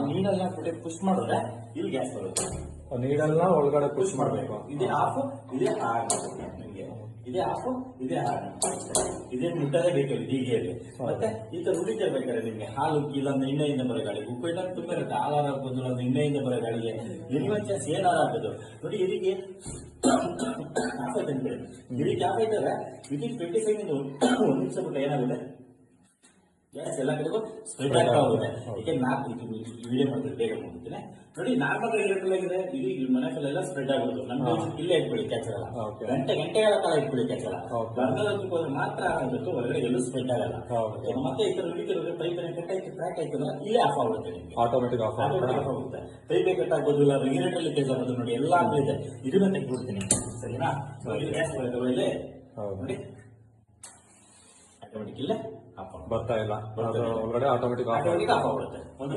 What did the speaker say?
ನೀಡಲ್ನ ಹಾಕ್ಬಿಟ್ಟು ಪುಷ್ ಮಾಡಿದ್ರೆ ಇಲ್ಲಿ ಗ್ಯಾಸ್ ಬರುತ್ತೆ. ನೀಡಲ್ನ ಒಳಗಡೆ ಪುಷ್ ಮಾಡಬೇಕು. ಇದೇ ಆಫ್, ಇದೇ ಆನ್ ನಿಮಗೆ. ಇದೇ ಆಫ್, ಇದೇ ಆನ್. ಇದೇ ಮುಟ್ಟದೇ ಬೇಕು ಹೀಗೆಯಲ್ಲಿ. ಮತ್ತೆ ಈ ತರ ಉಳಿತಿರ್ಬೇಕಾದ್ರೆ ನಿಮ್ಗೆ ಹಾಲು ಇಲ್ಲೊಂದು ಹಿಂದೆಯಿಂದ ಬರೋ ಗಾಳಿ ಉಪ್ಪಿಟ್ಟ ತುಂಬ ಇರುತ್ತೆ. ಹಾಲಾರ ಹಾಕೋದು ಒಂದು ಹಿಂದೆಯಿಂದ ಬರೋ ಗಾಳಿಗೆ ಎನಿವನ್ ಚಾನ್ಸ್ ಏನಾರ ಹಾಕೋದು ನೋಡಿ. ಇದಕ್ಕೆ ಆಫ್ ಆಯ್ತು ಅನ್ಬೇಡಿ. ಇದಕ್ಕೆ ಆಫ್ ಆಯ್ತಂದ್ರೆ ವಿದಿನ್ 25 ಮಿನಿಟ್ ಒಂದು ನಿಮಿಷ ಬಿಟ್ಟು ಏನಾಗುತ್ತೆ ಗ್ಯಾಸ್ ಎಲ್ಲ ಕಡೆಗೂ ಸ್ಪ್ರೆಡ್ ಆಗ್ತಾ ಹೋಗುತ್ತೆ. ಈಗ ವಿಡಿಯೋ ಮಾಡ್ತೀವಿ, ಬೇಗ ಮಾಡ್ತೀನಿ ನೋಡಿ. ನಾರ್ಮಲ್ ರೆಗ್ಯುಲೇಟರ್ ಆಗಿದೆ ಇದು ಮನೆಯಲ್ಲೆಲ್ಲ ಸ್ಪ್ರೆಡ್ ಆಗೋದು. ನಮ್ಗೆ ಇಲ್ಲೇ ಇಟ್ಕೊಳ್ಳಿ ಕ್ಯಾಚಲ್ಲ, ಗಂಟೆಗಳ ಕಾಲ ಇಟ್ಕೊಳ್ಳಿ ಕ್ಯಾಚಲ್ಲ. ಬರ್ನರ್ ಹೋದ್ರೆ ಮಾತ್ರ ಆಗುತ್ತೆ, ಹೊರಗಡೆ ಎಲ್ಲೂ ಸ್ಪ್ರೆಡ್ ಆಗಲ್ಲ. ಮತ್ತೆ ಈ ತರ ಉಳಿತಿರೋದು ಪೈಪ್ ಕಟ್ ಆಯ್ತು ಕ್ರ್ಯಾಕ್ ಆಯ್ತು ಅಂದ್ರೆ ಇಲ್ಲೇ ಆಫ್ ಆಗುತ್ತೆ. ನಿಮ್ಗೆ ಆಟೋಮೆಟಿಕ್ ಆಫ್ ಆಗುತ್ತೆ. ಪೈಪ್ ಕಟ್ ಆಗೋದಿಲ್ಲ, ರೆಗ್ಯುಲೇಟರ್ ಅಲ್ಲಿ ಕೆಲಸ ಆಗೋದು ನೋಡಿ. ಎಲ್ಲ ಆಗ್ಲಿದೆ. ಇದನ್ನ ತೆಗೆದ್ಬಿಡ್ತೀನಿ ಸರಿನಾ. ಗ್ಯಾಸ್ ಬರುತ್ತೆ ನೋಡಿ, ಆಟೋಮೆಟಿಕ್ ಇಲ್ಲೇ ಬರ್ತಾ ಇಲ್ಲ, ಒಳಗಡೆ ಆಟೋಮೆಟಿಕ್ ಆಫ್ ಆಗುತ್ತೆ. ಒಂದು